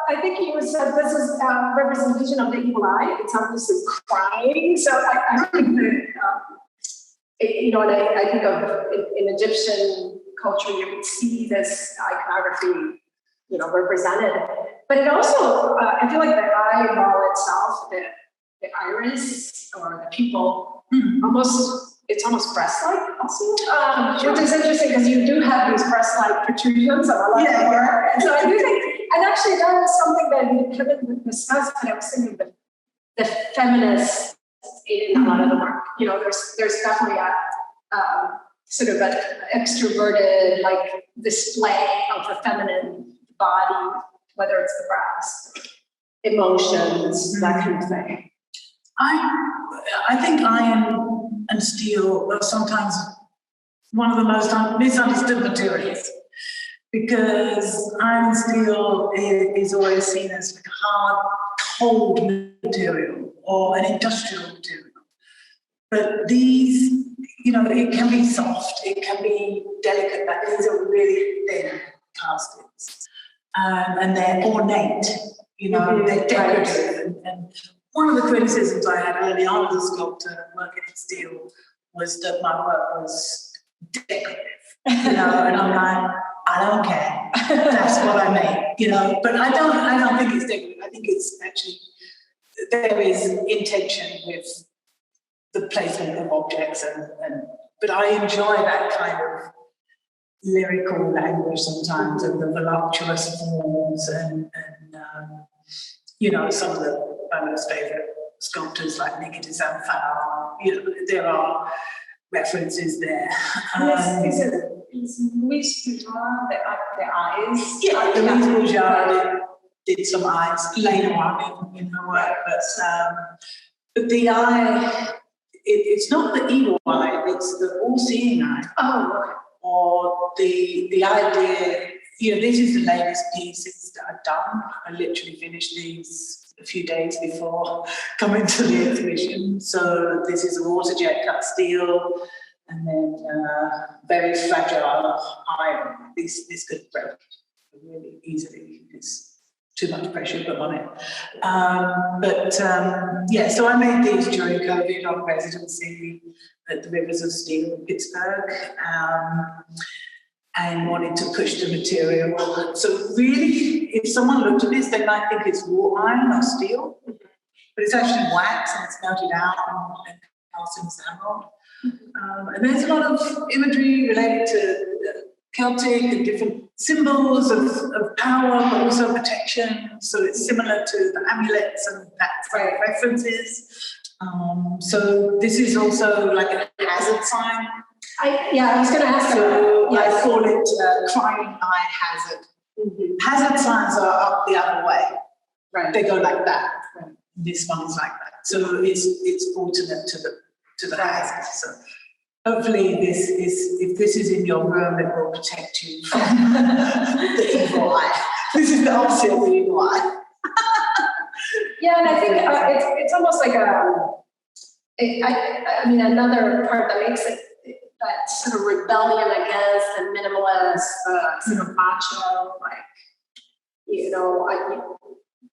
I think he was this is a representation of the evil eye. It's obviously crying. So I think that, and I think of in Egyptian culture, you would see this iconography, represented. But it also, I feel like the eyeball itself, the iris or the pupil, it's almost breast-like also, which is interesting because you do have these breast-like protrusions of a lot of work. And so I do think, and actually that is something that we haven't discussed, but I was thinking that the feminist in a lot of the work, there's definitely a sort of an extroverted display of the feminine body, whether it's the breast, emotions, that kind of thing. I think iron and steel are sometimes one of the most misunderstood materials, because iron and steel is always seen as like a hard, cold material or an industrial material. But these, it can be soft, it can be delicate, but these are really thin castings. And they're ornate, they're decorative. And one of the criticisms I had early on as a sculptor working in steel was that my work was decorative, and I'm like, I don't care. That's what I make, But I don't think it's decorative. I think it's actually, there is intention with the placement of objects, but I enjoy that kind of lyrical language sometimes, and the voluptuous forms, and some of my most favourite sculptors like Nikita Zamfara, there are references there. Is Louise Bourgeois the eyes? Yeah, Louise Bourgeois did some eyes later on in her work, but the eye, it's not the evil eye, it's the all-seeing eye. Oh, okay. Or the idea, this is the latest pieces that I've done. I literally finished these a few days before coming to the exhibition. So this is a water jet cut steel, and then very fragile iron. This could break really easily. It's too much pressure put on it. So I made these during COVID on residency at the Rivers of Steel in Pittsburgh, and wanted to push the material. So really, if someone looked at this, they might think it's wrought iron or steel, but it's actually wax, and it's melted out and cast in emerald. And there's a lot of imagery related to Celtic and different symbols of power, but also protection. So it's similar to the amulets and that kind of references. So this is also like a hazard sign. I was going to ask. So I call it crying eye hazard. Mm-hmm. Hazard signs are up the other way. Right. They go like that. Right. This one's like that. So it's alternate to the hazard. So hopefully if this is in your room, it will protect you from the evil eye. This is the opposite of the evil eye. Yeah, and I think it's almost like another part that makes it that sort of rebellion against the minimalist, sort of macho,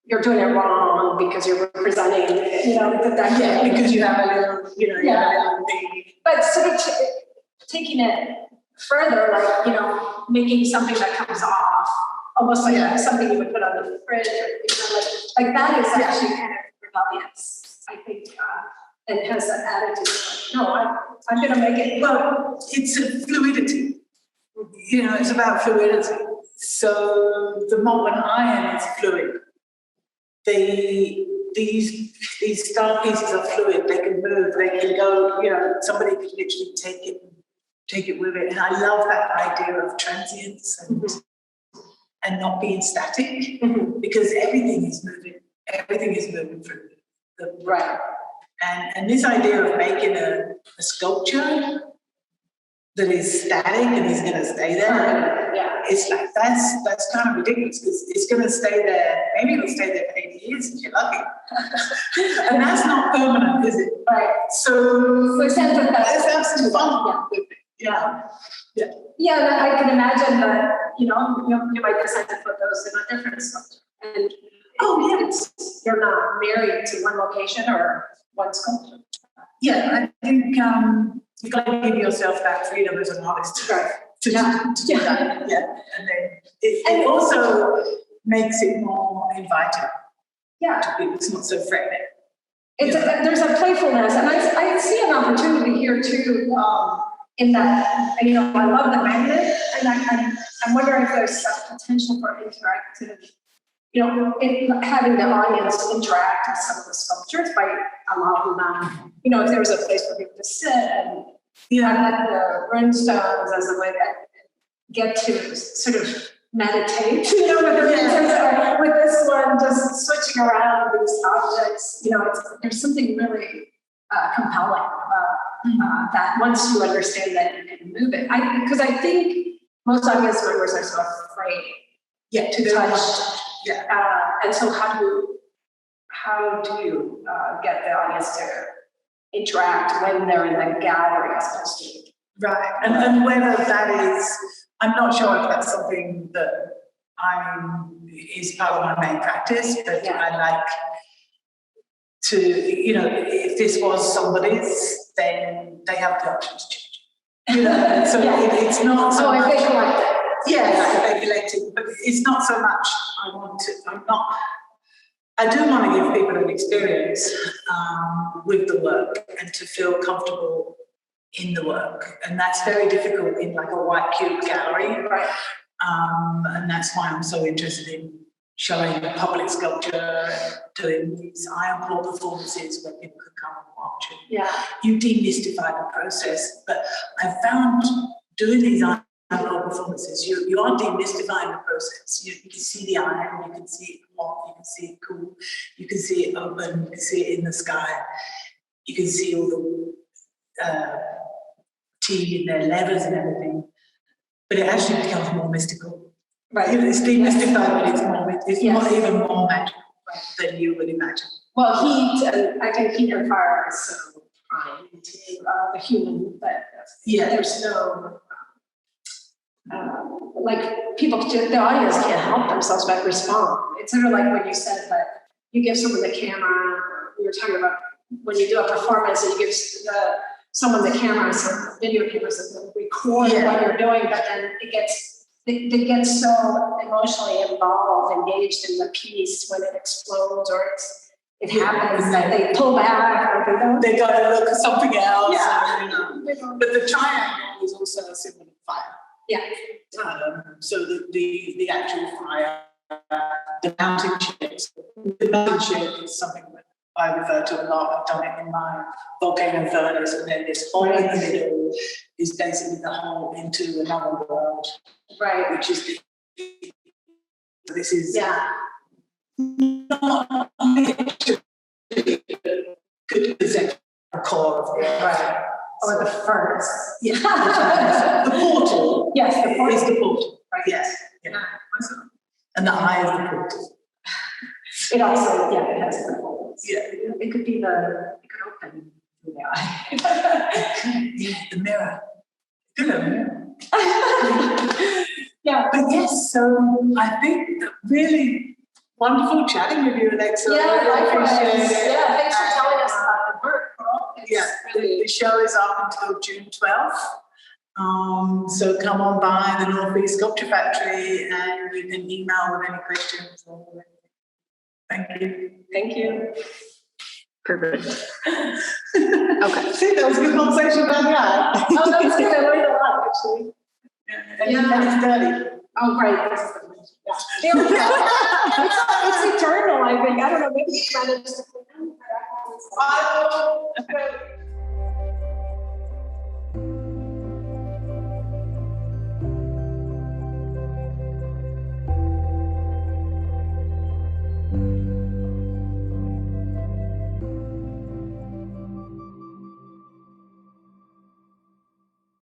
you're doing it wrong because you're representing, because you have a little, you have a little thing. But sort of taking it further, making something that comes off, almost like something you would put on the fridge, or, like that is actually kind of rebellious, I think, and has that attitude I'm going to make it. Well, it's a fluidity. It's about fluidity. So the molten iron is fluid. These star pieces are fluid. They can move. They can go. Somebody could literally take it with it. And I love that idea of transience and not being static, because everything is moving. Everything is moving through the right. And this idea of making a sculpture that is static and is going to stay there, it's like that's kind of ridiculous, because it's going to stay there. Maybe it'll stay there for 80 years if you're lucky, and that's not permanent, is it? Right. So it's absolutely fun. Yeah. Yeah, and I can imagine that you might decide to put those in a different sculpture. And Oh, you're not married to one location or one sculpture. yeah, I think you've got to give yourself that freedom as an artist Right. to do that. Yeah, and then it also makes it more inviting. Yeah, to people. It's not so threatening. there's a playfulness, and I see an opportunity here too. In that, I love the magnet, and I'm wondering if there's some potential for interactive. Having the audience interact with some of the sculptures by allowing them, if there was a place for people to sit and have the runestones as a way to get to sort of meditate, with this one, just switching around these objects, there's something really compelling about that once you understand that you can move it. Because I think most audience members are so afraid to touch. And so how do you get the audience to interact when they're in the gallery as opposed to? Right, and whether that is, I'm not sure if that's something that is part of my main practice, but I like to, if this was somebody's, then they have the option to change. So it's not so much. If they collect it. Yeah, they collect it, but it's not so much I do want to give people an experience with the work and to feel comfortable in the work. And that's very difficult in like a white cube gallery. Right. And that's why I'm so interested in showing public sculpture, doing these iron claw performances where people can come and watch it. Yeah. You demystify the process. But I found doing these iron claw performances, you are demystifying the process. You can see the iron, you can see it hot, you can see it cool, you can see it open, you can see it in the sky, you can see all the tea in their levers and everything. But it actually becomes more mystical. Right. It's demystified, but it's not even more magical than you would imagine. Well, heat, and I think heat and fire is so prime to the human, but there's no, the audience can't help themselves but respond. It's sort of like when you said that you give someone the camera, we were talking about when you do a performance and you give someone the camera, some video cameras that record what you're doing, but then they get so emotionally involved, engaged in the piece when it explodes or it happens that they pull back or they don't. They go to look at something else. Yeah. But the triangle is also a symbol of fire. Yeah. So the actual fire, the mountain shapes. The mountain shape is something that I refer to a lot. I've done it in my volcano furnace, and then this hole in the middle is basically the hole into another world. Right. Which is this is not could present a core of it. Right. Or the furnace. Yeah. The portal. Yes, the portal. Is the portal. Right. Yes. Yeah. And the eye is the portal. It also, it has the portals. Yeah. It could open the eye. The mirror. Good mirror. Yeah. But yes, so I think that really wonderful chatting with you, Alexa. Likewise. Appreciate it. Yeah, thanks for telling us about the work. Really, the show is up until June 12th. So come on by the Northeast Sculpture Factory and you can email with any questions. Thank you. Thank you. Perfect. Okay. See, that was a good conversation about that. Oh, that's good. I learned a lot, actually. And it's dirty. Oh, great. This is the it's eternal, I think. I don't know, maybe you managed to.